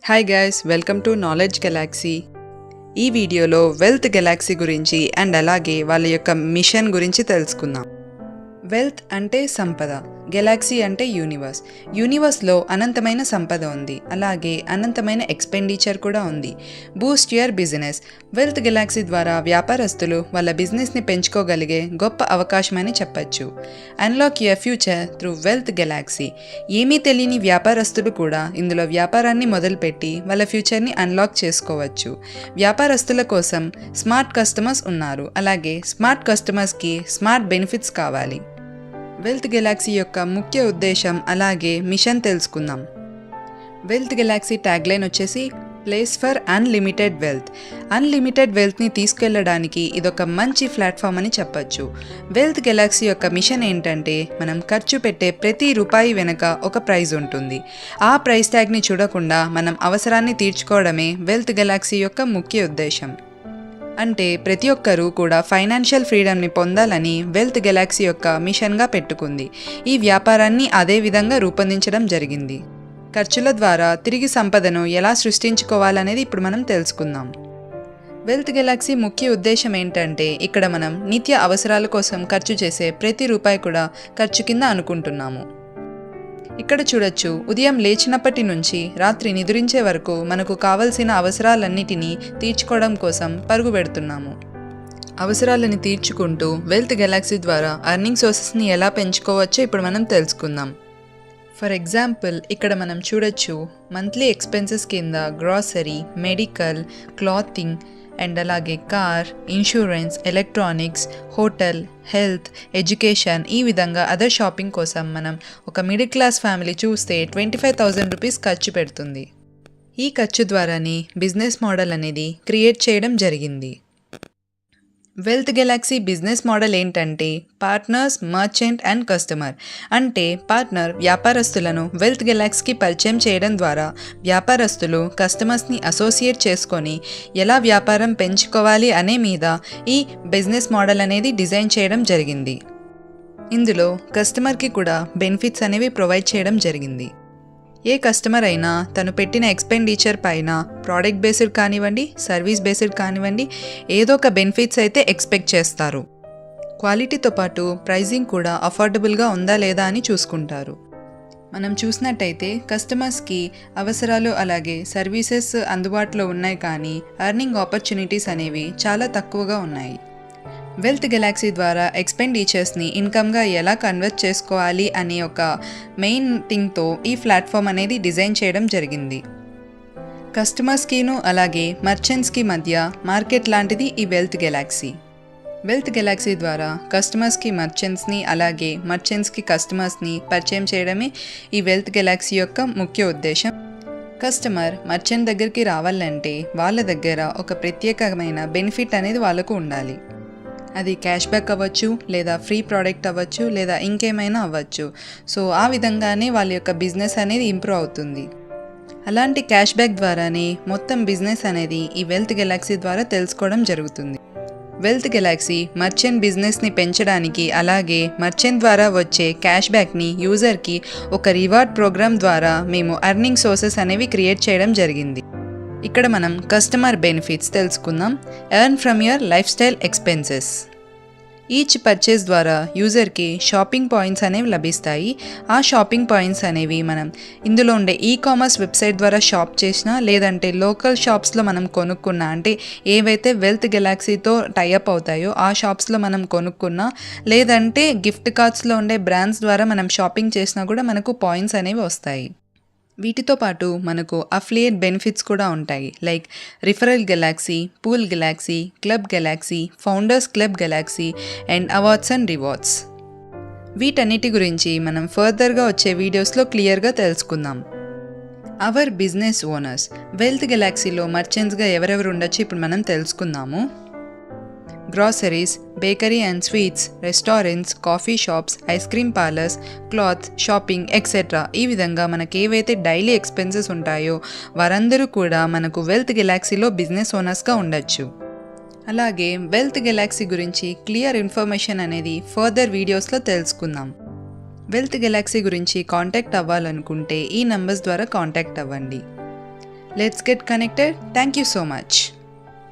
Hi guys, welcome to knowledge Galaxy. ఈ వీడియోలో wealth Galaxy గురించి అండ్ అలాగే వాళ్ళ యొక్క మిషన్ గురించి తెలుసుకుందాం. వెల్త్ అంటే సంపద, గెలాక్సీ అంటే యూనివర్స్. యూనివర్స్లో అనంతమైన సంపద ఉంది, అలాగే అనంతమైన ఎక్స్పెండిచర్ కూడా ఉంది. Boost your business. Wealth Galaxy ద్వారా వ్యాపారస్తులు వాళ్ళ బిజినెస్ని పెంచుకోగలిగే గొప్ప అవకాశమని చెప్పచ్చు. Unlock your future through wealth Galaxy. ఏమీ తెలియని వ్యాపారస్తులు కూడా ఇందులో వ్యాపారాన్ని మొదలుపెట్టి వాళ్ళ ఫ్యూచర్ని అన్లాక్ చేసుకోవచ్చు. వ్యాపారస్తుల కోసం స్మార్ట్ కస్టమర్స్ ఉన్నారు, అలాగే స్మార్ట్ కస్టమర్స్కి స్మార్ట్ బెనిఫిట్స్ కావాలి. వెల్త్ గెలాక్సీ యొక్క ముఖ్య ఉద్దేశం అలాగే మిషన్ తెలుసుకుందాం. వెల్త్ గెలాక్సీ ట్యాగ్లైన్ వచ్చేసి place for unlimited wealth. Unlimited వెల్త్ని తీసుకెళ్లడానికి ఇదొక మంచి ప్లాట్ఫామ్ అని చెప్పచ్చు. వెల్త్ గెలాక్సీ యొక్క మిషన్ ఏంటంటే, మనం ఖర్చు పెట్టే ప్రతి రూపాయి వెనుక ఒక ప్రైజ్ ఉంటుంది. ఆ ప్రైస్ ట్యాగ్ని చూడకుండా మనం అవసరాన్ని తీర్చుకోవడమే వెల్త్ గెలాక్సీ యొక్క ముఖ్య ఉద్దేశం. అంటే ప్రతి ఒక్కరూ కూడా ఫైనాన్షియల్ ఫ్రీడమ్ని పొందాలని వెల్త్ గెలాక్సీ యొక్క మిషన్గా పెట్టుకుంది. ఈ వ్యాపారాన్ని అదే విధంగా రూపొందించడం జరిగింది. ఖర్చుల ద్వారా తిరిగి సంపదను ఎలా సృష్టించుకోవాలనేది ఇప్పుడు మనం తెలుసుకుందాం. వెల్త్ గెలాక్సీ ముఖ్య ఉద్దేశం ఏంటంటే, ఇక్కడ మనం నిత్య అవసరాల కోసం ఖర్చు చేసే ప్రతి రూపాయి కూడా ఖర్చు కింద అనుకుంటున్నాము. ఇక్కడ చూడొచ్చు, ఉదయం లేచినప్పటి నుంచి రాత్రి నిద్రించే వరకు మనకు కావలసిన అవసరాలన్నిటినీ తీర్చుకోవడం కోసం పరుగు పెడుతున్నాము. అవసరాలని తీర్చుకుంటూ వెల్త్ గెలాక్సీ ద్వారా అర్నింగ్ సోర్సెస్ని ఎలా పెంచుకోవచ్చో ఇప్పుడు మనం తెలుసుకుందాం. ఫర్ ఎగ్జాంపుల్, ఇక్కడ మనం చూడొచ్చు, మంత్లీ ఎక్స్పెన్సెస్ కింద గ్రాసరీ, మెడికల్, క్లాతింగ్ అండ్ అలాగే car, insurance, electronics, hotel, health, education, ఈ విధంగా అదర్ షాపింగ్ కోసం మనం ఒక మిడిల్ క్లాస్ ఫ్యామిలీ చూస్తే 25,000 రూపీస్ ఖర్చు పెడుతుంది. ఈ ఖర్చు ద్వారానే బిజినెస్ మోడల్ అనేది క్రియేట్ చేయడం జరిగింది. వెల్త్ గెలాక్సీ బిజినెస్ మోడల్ ఏంటంటే, పార్ట్నర్స్, మర్చెంట్ అండ్ కస్టమర్. అంటే పార్ట్నర్ వ్యాపారస్తులను వెల్త్ గెలాక్సీకి పరిచయం చేయడం ద్వారా వ్యాపారస్తులు కస్టమర్స్ని అసోసియేట్ చేసుకొని ఎలా వ్యాపారం పెంచుకోవాలి అనే మీద ఈ బిజినెస్ మోడల్ అనేది డిజైన్ చేయడం జరిగింది. ఇందులో కస్టమర్కి కూడా బెనిఫిట్స్ అనేవి ప్రొవైడ్ చేయడం జరిగింది. ఏ కస్టమర్ అయినా తను పెట్టిన ఎక్స్పెండిచర్ పైన ప్రోడక్ట్ బేస్డ్ కానివ్వండి, సర్వీస్ బేస్డ్ కానివ్వండి, ఏదో ఒక బెనిఫిట్స్ అయితే ఎక్స్పెక్ట్ చేస్తారు. క్వాలిటీతో పాటు ప్రైజింగ్ కూడా అఫోర్డబుల్గా ఉందా లేదా అని చూసుకుంటారు. మనం చూసినట్టయితే కస్టమర్స్కి అవసరాలు అలాగే సర్వీసెస్ అందుబాటులో ఉన్నాయి, కానీ ఎర్నింగ్ ఆపర్చునిటీస్ అనేవి చాలా తక్కువగా ఉన్నాయి. వెల్త్ గెలాక్సీ ద్వారా ఎక్స్పెండిచర్స్ని ఇన్కమ్గా ఎలా కన్వర్ట్ చేసుకోవాలి అనే ఒక మెయిన్ థింగ్తో ఈ ప్లాట్ఫామ్ అనేది డిజైన్ చేయడం జరిగింది. కస్టమర్స్కిను అలాగే మర్చెంట్స్కి మధ్య మార్కెట్ లాంటిది ఈ వెల్త్ గెలాక్సీ. వెల్త్ గెలాక్సీ ద్వారా కస్టమర్స్కి మర్చెంట్స్ని అలాగే మర్చెంట్స్కి కస్టమర్స్ని పరిచయం చేయడమే ఈ వెల్త్ గెలాక్సీ యొక్క ముఖ్య ఉద్దేశం. కస్టమర్ మర్చెంట్ దగ్గరికి రావాలంటే వాళ్ళ దగ్గర ఒక ప్రత్యేకమైన బెనిఫిట్ అనేది వాళ్ళకు ఉండాలి. అది క్యాష్ బ్యాక్ అవ్వచ్చు, లేదా ఫ్రీ ప్రోడక్ట్ అవ్వచ్చు, లేదా ఇంకేమైనా అవ్వచ్చు. సో ఆ విధంగానే వాళ్ళ యొక్క బిజినెస్ అనేది ఇంప్రూవ్ అవుతుంది. అలాంటి క్యాష్ బ్యాక్ ద్వారానే మొత్తం బిజినెస్ అనేది ఈ వెల్త్ గెలాక్సీ ద్వారా తెలుసుకోవడం జరుగుతుంది. వెల్త్ గెలాక్సీ మర్చెంట్ బిజినెస్ని పెంచడానికి అలాగే మర్చెంట్ ద్వారా వచ్చే క్యాష్ బ్యాక్ని యూజర్కి ఒక రివార్డ్ ప్రోగ్రామ్ ద్వారా మేము అర్నింగ్ సోర్సెస్ అనేవి క్రియేట్ చేయడం జరిగింది. ఇక్కడ మనం కస్టమర్ బెనిఫిట్స్ తెలుసుకుందాం. Earn from your life style expenses. Each purchase ద్వారా యూజర్కి షాపింగ్ పాయింట్స్ అనేవి లభిస్తాయి. ఆ షాపింగ్ పాయింట్స్ అనేవి మనం ఇందులో ఉండే ఈకామర్స్ వెబ్సైట్ ద్వారా షాప్ చేసినా, లేదంటే లోకల్ షాప్స్లో మనం కొనుక్కున్నా, అంటే ఏవైతే వెల్త్ గెలాక్సీతో టైఅప్ అవుతాయో ఆ షాప్స్లో మనం కొనుక్కున్నా, లేదంటే గిఫ్ట్ కార్డ్స్లో ఉండే బ్రాండ్స్ ద్వారా మనం షాపింగ్ చేసినా కూడా మనకు పాయింట్స్ అనేవి వస్తాయి. వీటితో పాటు మనకు అఫిలియేట్ బెనిఫిట్స్ కూడా ఉంటాయి, like referral Galaxy, pool Galaxy, club Galaxy, founders club Galaxy and awards and rewards. వీటన్నిటి గురించి మనం ఫర్దర్గా వచ్చే వీడియోస్లో క్లియర్గా తెలుసుకుందాం. Our business owners. వెల్త్ గెలాక్సీలో మర్చెంట్స్గా ఎవరెవరు ఉండొచ్చు ఇప్పుడు మనం తెలుసుకుందాము. Groceries, bakery and sweets, restaurants, coffee shops, ice cream parlours, cloth, shopping etcetera. ఈ విధంగా మనకు ఏవైతే డైలీ ఎక్స్పెన్సెస్ ఉంటాయో వారందరూ కూడా మనకు వెల్త్ గెలాక్సీలో బిజినెస్ ఓనర్స్గా ఉండొచ్చు. అలాగే వెల్త్ గెలాక్సీ గురించి క్లియర్ ఇన్ఫర్మేషన్ అనేది ఫర్దర్ వీడియోస్లో తెలుసుకుందాం. వెల్త్ గెలాక్సీ గురించి కాంటాక్ట్ అవ్వాలనుకుంటే ఈ నంబర్స్ ద్వారా కాంటాక్ట్ అవ్వండి. Let's get connected. Thank you so much.